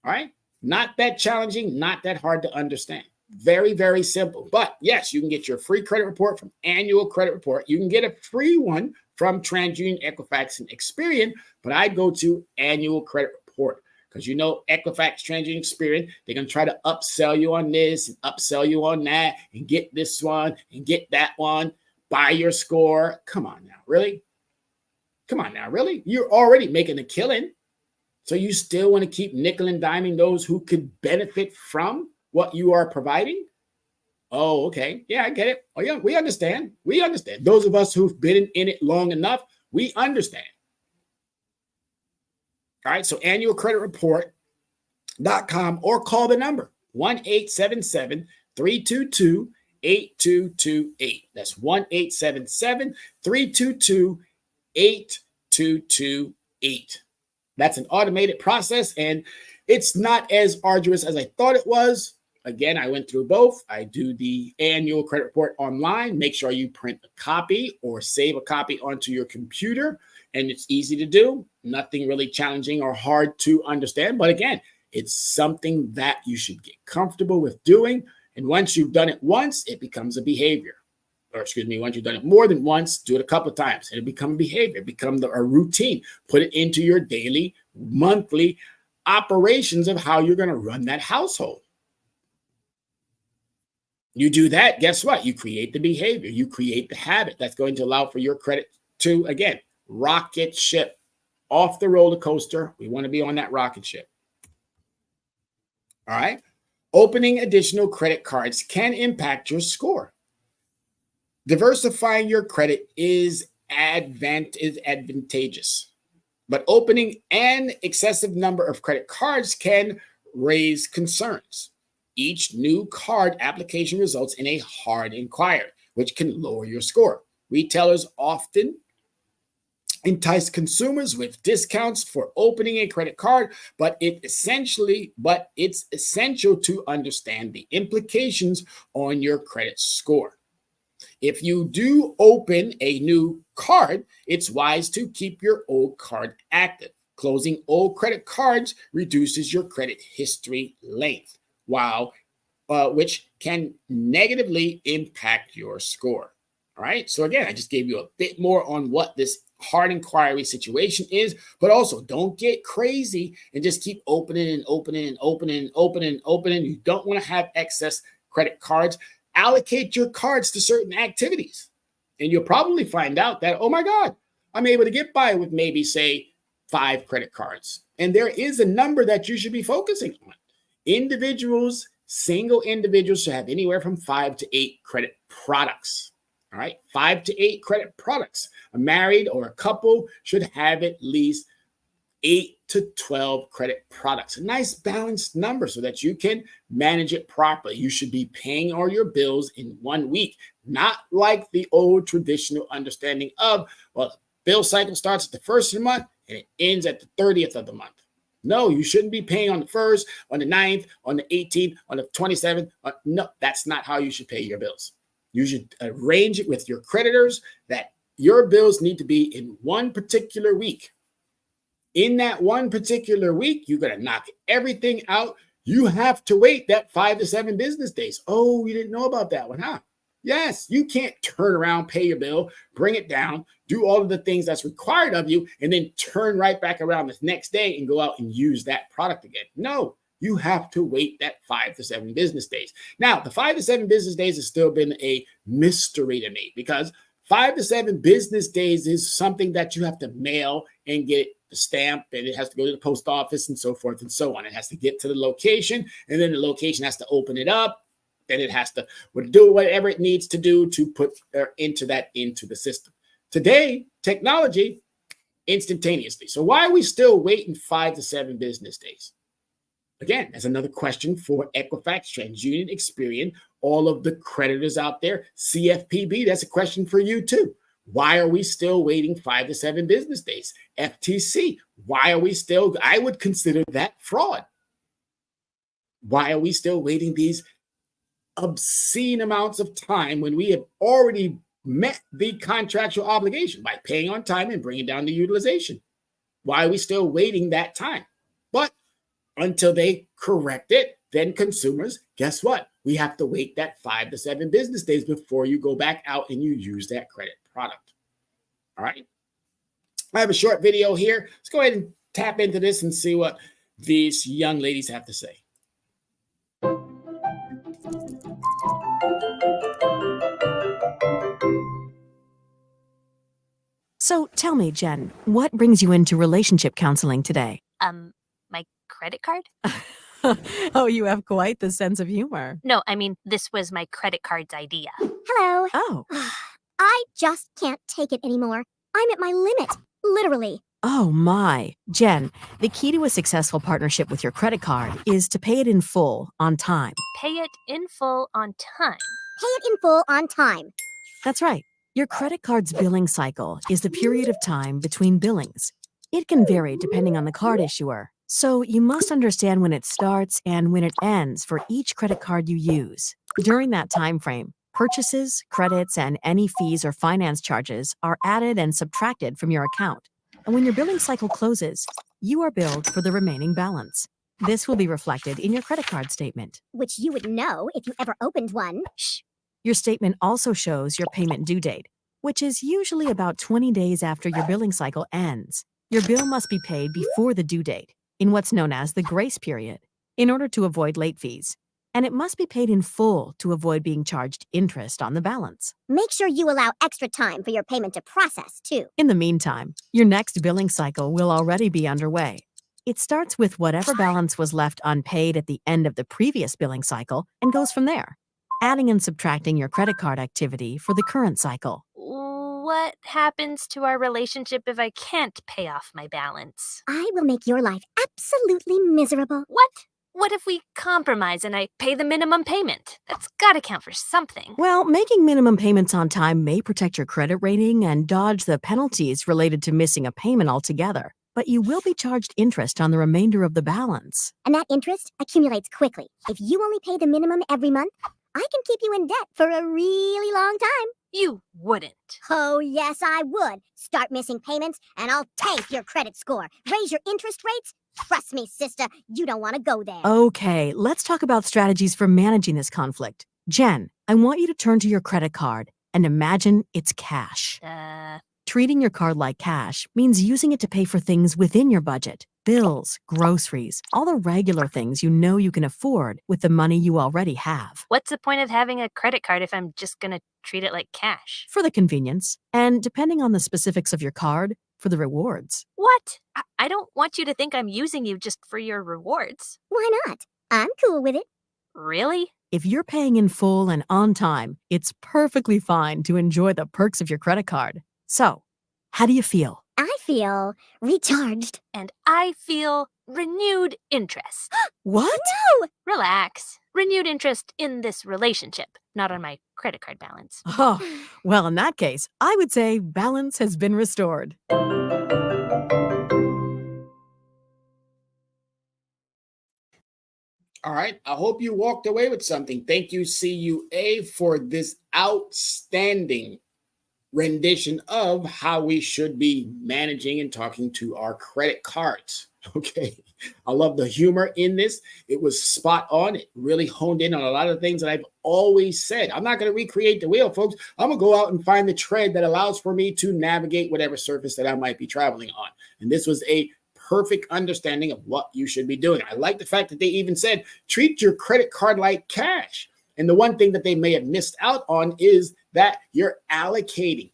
All right? Not that challenging, not that hard to understand. Very, very simple. But yes, you can get your free credit report from Annual Credit Report. You can get a free one from TransUnion, Equifax, and Experian. But I go to Annual Credit Report because you know Equifax, TransUnion, Experian, they're going to try to upsell you on this and upsell you on that and get this one and get that one. Buy your score. Come on now, really? Come on now, really? You're already making a killing. So you still want to keep nickel and diming those who could benefit from what you are providing? Oh, okay. Yeah, I get it. Oh, yeah, we understand. We understand. Those of us who've been in it long enough, we understand. All right, so annualcreditreport.com or call the number 1-877-322-8228. That's 1-877-322-8228. That's an automated process, and it's not as arduous as I thought it was. Again, I went through both. I do the annual credit report online. Make sure you print a copy or save a copy onto your computer. And it's easy to do. Nothing really challenging or hard to understand. But again, it's something that you should get comfortable with doing. And once you've done it once, it becomes a behavior. Once you've done it more than once, do it a couple of times. It'll become a behavior, become a routine. Put it into your daily, monthly operations of how you're going to run that household. You do that, guess what? You create the behavior. You create the habit that's going to allow for your credit to, again, rocket ship off the roller coaster. We want to be on that rocket ship. All right. Opening additional credit cards can impact your score. Diversifying your credit is advantageous, but opening an excessive number of credit cards can raise concerns. Each new card application results in a hard inquiry, which can lower your score. Retailers often entice consumers with discounts for opening a credit card, but it's essential to understand the implications on your credit score. If you do open a new card, it's wise to keep your old card active. Closing old credit cards reduces your credit history length, which can negatively impact your score. All right. So again, I just gave you a bit more on what this hard inquiry situation is, but also don't get crazy and just keep opening and opening and opening and opening and opening. You don't want to have excess credit cards. Allocate your cards to certain activities. And you'll probably find out that, oh my God, I'm able to get by with maybe, say, 5 credit cards. And there is a number that you should be focusing on. Single individuals should have anywhere from 5 to 8 credit products. All right, 5 to 8 credit products. A married or a couple should have at least 8 to 12 credit products. A nice balanced number so that you can manage it properly. You should be paying all your bills in 1 week, not like the old traditional understanding of, well, the bill cycle starts at the first of the month and it ends at the 30th of the month. No, you shouldn't be paying on the 1st, on the 9th, on the 18th, on the 27th. No, that's not how you should pay your bills. You should arrange it with your creditors that your bills need to be in one particular week. In that one particular week, you're going to knock everything out. You have to wait that 5 to 7 business days. Oh, you didn't know about that one, huh? Yes, you can't turn around, pay your bill, bring it down, do all of the things that's required of you, and then turn right back around the next day and go out and use that product again. No, you have to wait that 5 to 7 business days. Now, the 5 to 7 business days has still been a mystery to me because 5 to 7 business days is something that you have to mail and get the stamp, and it has to go to the post office and so forth and so on. It has to get to the location, and then the location has to open it up. Then it has to do whatever it needs to do to put into the system. Today, technology, instantaneously. So why are we still waiting 5 to 7 business days? Again, that's another question for Equifax, TransUnion, Experian, all of the creditors out there, CFPB. That's a question for you too. Why are we still waiting 5 to 7 business days? FTC, why are we still? I would consider that fraud. Why are we still waiting these obscene amounts of time when we have already met the contractual obligation by paying on time and bringing down the utilization? Why are we still waiting that time? But until they correct it, then consumers, guess what? We have to wait that 5 to 7 business days before you go back out and you use that credit product. All right. I have a short video here. Let's go ahead and tap into this and see what these young ladies have to say. So tell me, Jen, what brings you into relationship counseling today? My credit card? Oh, you have quite the sense of humor. No, I mean, this was my credit card's idea. Hello. Oh. I just can't take it anymore. I'm at my limit, literally. Oh my. Jen, the key to a successful partnership with your credit card is to pay it in full on time. Pay it in full on time. Pay it in full on time. That's right. Your credit card's billing cycle is the period of time between billings. It can vary depending on the card issuer. So you must understand when it starts and when it ends for each credit card you use. During that time frame, purchases, credits, and any fees or finance charges are added and subtracted from your account. And when your billing cycle closes, you are billed for the remaining balance. This will be reflected in your credit card statement. Which you would know if you ever opened one. Shh. Your statement also shows your payment due date, which is usually about 20 days after your billing cycle ends. Your bill must be paid before the due date, in what's known as the grace period, in order to avoid late fees. And it must be paid in full to avoid being charged interest on the balance. Make sure you allow extra time for your payment to process, too. In the meantime, your next billing cycle will already be underway. It starts with whatever balance was left unpaid at the end of the previous billing cycle and goes from there, adding and subtracting your credit card activity for the current cycle. What happens to our relationship if I can't pay off my balance? I will make your life absolutely miserable. What? What if we compromise and I pay the minimum payment? That's gotta count for something. Well, making minimum payments on time may protect your credit rating and dodge the penalties related to missing a payment altogether. But you will be charged interest on the remainder of the balance. And that interest accumulates quickly. If you only pay the minimum every month, I can keep you in debt for a really long time. You wouldn't. Oh, yes, I would. Start missing payments, and I'll tank your credit score. Raise your interest rates? Trust me, sister, you don't want to go there. Okay, let's talk about strategies for managing this conflict. Jen, I want you to turn to your credit card and imagine it's cash. Treating your card like cash means using it to pay for things within your budget. Bills, groceries, all the regular things you know you can afford with the money you already have. What's the point of having a credit card if I'm just gonna treat it like cash? For the convenience, and depending on the specifics of your card, for the rewards. What? I don't want you to think I'm using you just for your rewards. Why not? I'm cool with it. Really? If you're paying in full and on time, it's perfectly fine to enjoy the perks of your credit card. So, how do you feel? I feel recharged. And I feel renewed interest. What? No! Relax. Renewed interest in this relationship, not on my credit card balance. Oh, well, in that case, I would say balance has been restored. All right. I hope you walked away with something. Thank you, CUA, for this outstanding rendition of how we should be managing and talking to our credit cards. Okay. I love the humor in this. It was spot on. It really honed in on a lot of things that I've always said. I'm not going to recreate the wheel, folks. I'm going to go out and find the tread that allows for me to navigate whatever surface that I might be traveling on. And this was a perfect understanding of what you should be doing. I like the fact that they even said, treat your credit card like cash. And the one thing that they may have missed out on is that you're allocate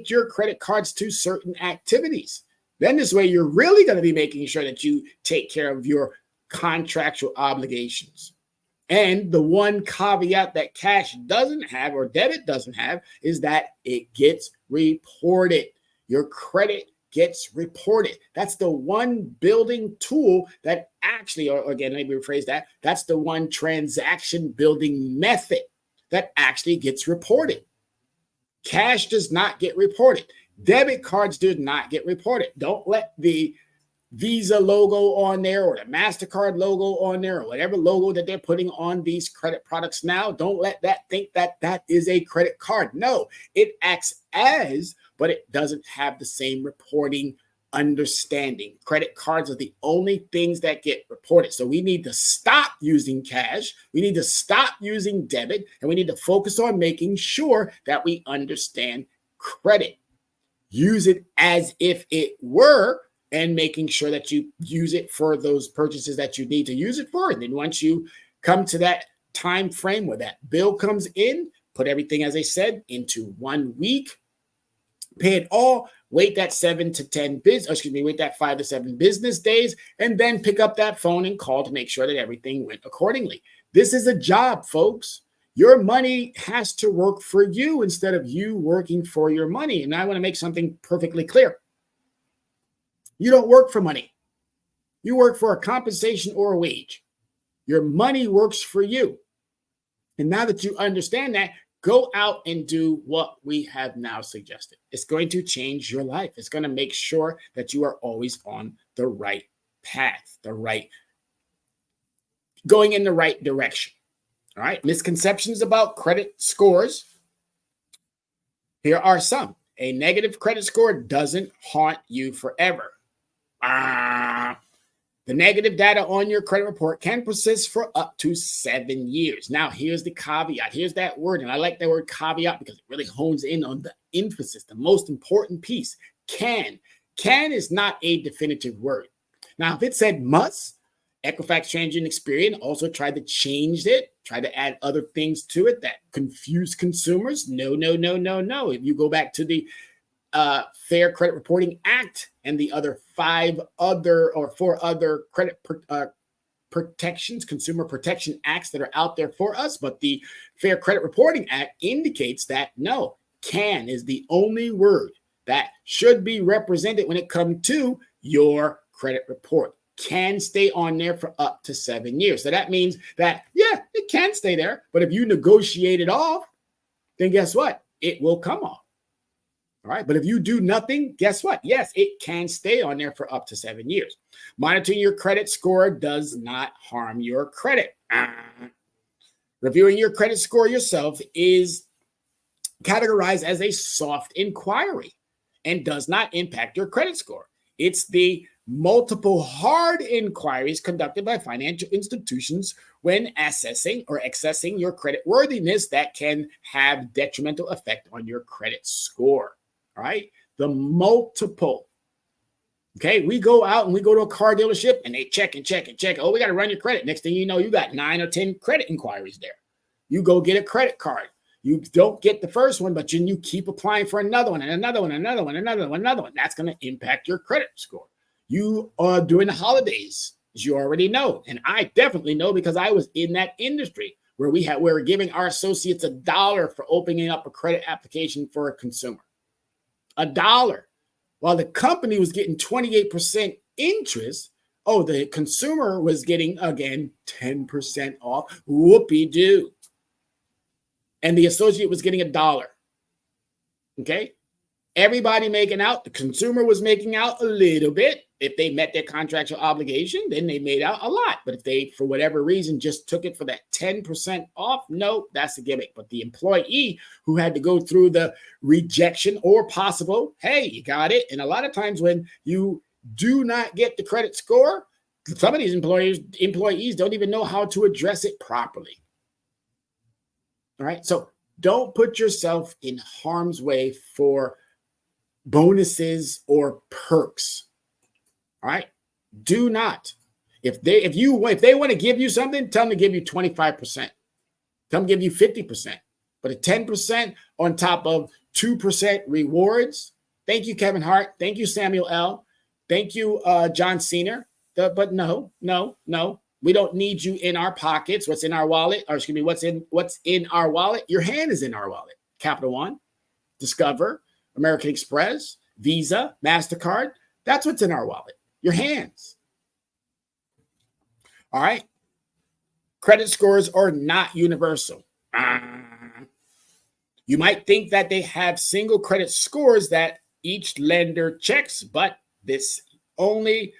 your credit cards to certain activities. Then this way, you're really going to be making sure that you take care of your contractual obligations. And the one caveat that cash doesn't have or debit doesn't have is that it gets reported. Your credit gets reported. That's the one building tool that actually, or again, let me rephrase that. That's the one transaction building method that actually gets reported. Cash does not get reported. Debit cards do not get reported. Don't let the Visa logo on there or the MasterCard logo on there or whatever logo that they're putting on these credit products now. Don't let that think that that is a credit card. No, it acts as, but it doesn't have the same reporting understanding. Credit cards are the only things that get reported. So we need to stop using cash. We need to stop using debit, and we need to focus on making sure that we understand credit. Use it as if it were, and making sure that you use it for those purchases that you need to use it for. And then once you come to that time frame where that bill comes in, put everything, as I said, into 1 week, pay it all, wait that 5 to 7 business days, and then pick up that phone and call to make sure that everything went accordingly. This is a job, folks. Your money has to work for you instead of you working for your money. And I want to make something perfectly clear. You don't work for money. You work for a compensation or a wage. Your money works for you. And now that you understand that, go out and do what we have now suggested. It's going to change your life. It's going to make sure that you are always on the right path, going in the right direction. All right. Misconceptions about credit scores. Here are some. A negative credit score doesn't haunt you forever. The negative data on your credit report can persist for up to 7 years. Now, here's the caveat. Here's that word. And I like that word caveat because it really hones in on the emphasis, the most important piece. Can. Can is not a definitive word. Now, if it said must, Equifax Transient Experian also tried to change it, tried to add other things to it that confuse consumers. No. If you go back to the Fair Credit Reporting Act and the other 4 other credit protections, consumer protection acts that are out there for us. But the Fair Credit Reporting Act indicates that no, can is the only word that should be represented when it comes to your credit report. Can stay on there for up to 7 years. So that means that, yeah, it can stay there. But if you negotiate it off, then guess what? It will come off. All right. But if you do nothing, guess what? Yes, it can stay on there for up to 7 years. Monitoring your credit score does not harm your credit. Reviewing your credit score yourself is categorized as a soft inquiry and does not impact your credit score. It's the multiple hard inquiries conducted by financial institutions when assessing or accessing your credit worthiness that can have detrimental effect on your credit score. All right. The multiple. Okay. We go out and we go to a car dealership and they check and check and check. Oh, we got to run your credit. Next thing you know, you got 9 or 10 credit inquiries there. You go get a credit card. You don't get the first one, but you keep applying for another one and another one, another one, another one, another one. That's going to impact your credit score. You are during the holidays, as you already know. And I definitely know because I was in that industry where we were giving our associates $1 for opening up a credit application for a consumer. $1. while the company was getting 28% interest, oh, the consumer was getting, again, 10% off. Whoopee-doo. And the associate was getting $1. Okay? Everybody making out. The consumer was making out a little bit. If they met their contractual obligation, then they made out a lot. But if they, for whatever reason, just took it for that 10% off, no, that's a gimmick. But the employee who had to go through the rejection or possible, hey, you got it. And a lot of times when you do not get the credit score, some of these employees don't even know how to address it properly. All right. So don't put yourself in harm's way for bonuses or perks. All right. Do not. If they want to give you something, tell them to give you 25%. Tell them to give you 50%. But a 10% on top of 2% rewards. Thank you, Kevin Hart. Thank you, Samuel L. Thank you, John Cena. But no. We don't need you in our pockets. What's in our wallet? Or excuse me, what's in our wallet? Your hand is in our wallet. Capital One, Discover, American Express, Visa, MasterCard. That's what's in our wallet. Your hands. All right. Credit scores are not universal. You might think that they have single credit scores that each lender checks, but this is only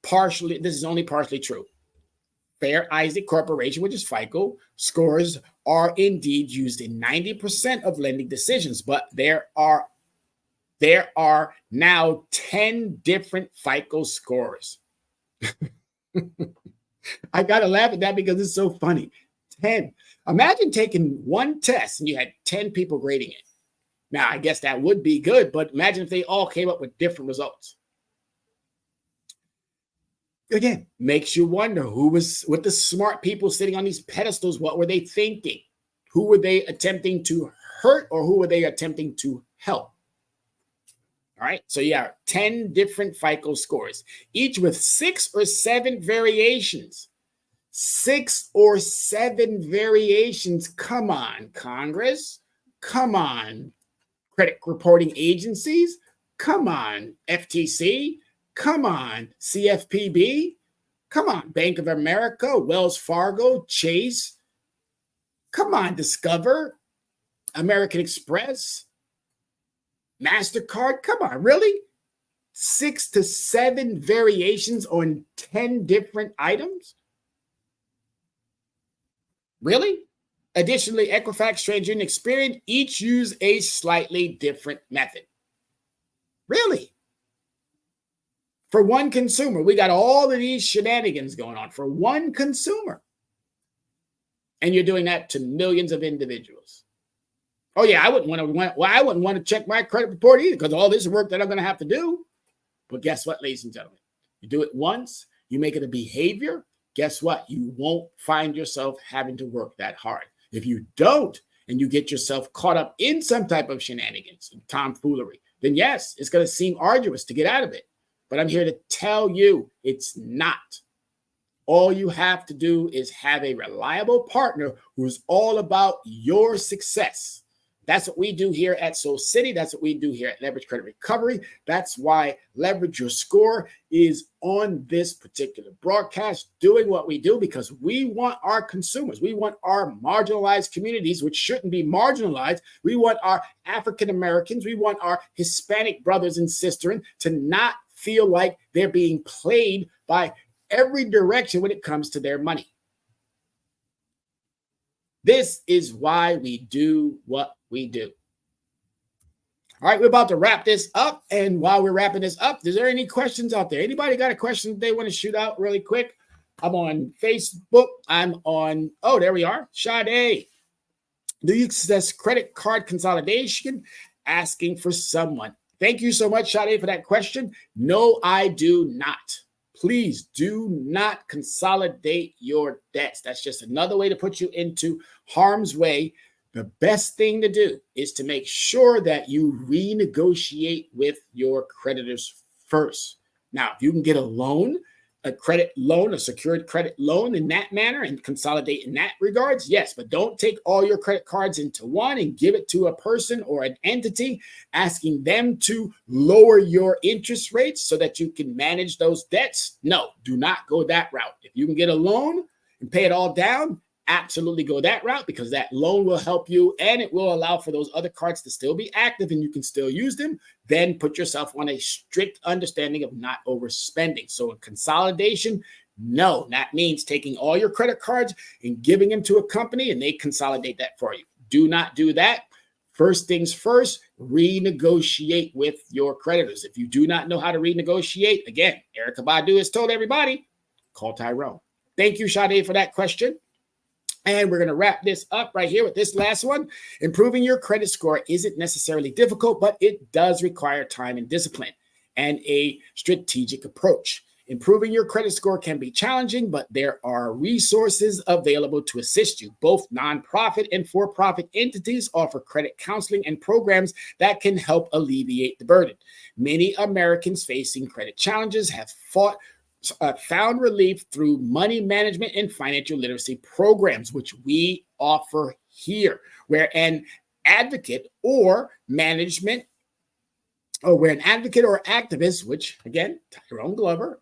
partially true. Fair Isaac Corporation, which is FICO, scores are indeed used in 90% of lending decisions, but there are now 10 different FICO scores. I got to laugh at that because it's so funny. 10. Imagine taking one test and you had 10 people grading it. Now, I guess that would be good, but imagine if they all came up with different results. Again, makes you wonder who was with the smart people sitting on these pedestals. What were they thinking? Who were they attempting to hurt or who were they attempting to help? All right. So yeah, 10 different FICO scores, each with 6 or 7 variations. 6 or 7 variations. Come on, Congress. Come on, credit reporting agencies. Come on, FTC. Come on, CFPB. Come on, Bank of America, Wells Fargo, Chase. Come on, Discover, American Express, MasterCard. Come on, really? 6 to 7 variations on 10 different items? Really? Additionally, Equifax, TransUnion, Experian each use a slightly different method. Really? For one consumer, we got all of these shenanigans going on for one consumer. And you're doing that to millions of individuals. Oh, yeah, I wouldn't want to check my credit report either because all this work that I'm going to have to do. But guess what, ladies and gentlemen? You do it once, you make it a behavior. Guess what? You won't find yourself having to work that hard. If you don't, and you get yourself caught up in some type of shenanigans, tomfoolery, then yes, it's going to seem arduous to get out of it. But I'm here to tell you it's not. All you have to do is have a reliable partner who's all about your success. That's what we do here at Soul City. That's what we do here at Leverage Credit Recovery. That's why Leverage Your Score is on this particular broadcast doing what we do because we want our consumers. We want our marginalized communities, which shouldn't be marginalized. We want our African Americans. We want our Hispanic brothers and sisters to not feel like they're being played by every direction when it comes to their money. This is why we do what we do. All right, we're about to wrap this up. And while we're wrapping this up, is there any questions out there? Anybody got a question they want to shoot out really quick? I'm on Facebook. I'm on, oh, there we are. Sade. Do you success credit card consolidation? Asking for someone. Thank you so much, Sade, for that question. No, I do not. Please do not consolidate your debts. That's just another way to put you into harm's way. The best thing to do is to make sure that you renegotiate with your creditors first. Now, if you can get a loan, a credit loan, a secured credit loan in that manner and consolidate in that regards? Yes, but don't take all your credit cards into one and give it to a person or an entity, asking them to lower your interest rates so that you can manage those debts. No, do not go that route. If you can get a loan and pay it all down, absolutely go that route, because that loan will help you and it will allow for those other cards to still be active and you can still use them. Then put yourself on a strict understanding of not overspending. So in consolidation, no, that means taking all your credit cards and giving them to a company and they consolidate that for you. Do not do that. First things first, renegotiate with your creditors. If you do not know how to renegotiate, again, Erykah Badu has told everybody, call Tyrone. Thank you, Sade, for that question. And we're going to wrap this up right here with this last one. Improving your credit score isn't necessarily difficult, but it does require time and discipline and a strategic approach. Improving your credit score can be challenging, but there are resources available to assist you. Both nonprofit and for-profit entities offer credit counseling and programs that can help alleviate the burden. Many Americans facing credit challenges have found relief through money management and financial literacy programs, which we offer here, where an advocate or activist, which again, Tyrone Glover,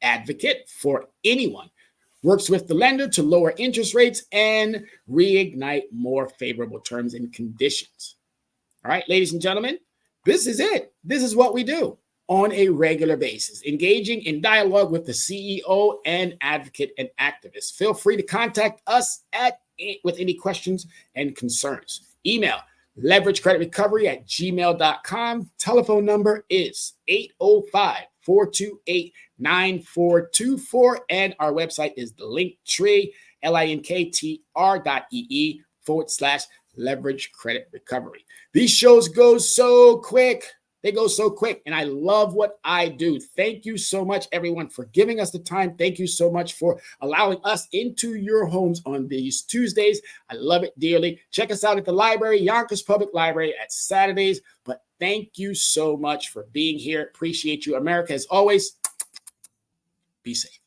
advocate for anyone, works with the lender to lower interest rates and reignite more favorable terms and conditions. All right, ladies and gentlemen, this is it. This is what we do on a regular basis, engaging in dialogue with the CEO and advocate and activist. Feel free to contact us with any questions and concerns. Email leveragecreditrecovery@gmail.com. Telephone number is 805-428-9424. And our website is the Linktree, linktr.ee/leverage credit recovery. These shows go so quick. They go so quick, and I love what I do. Thank you so much, everyone, for giving us the time. Thank you so much for allowing us into your homes on these Tuesdays. I love it dearly. Check us out at the library, Yonkers Public Library, at Saturdays. But thank you so much for being here. Appreciate you, America. As always, be safe.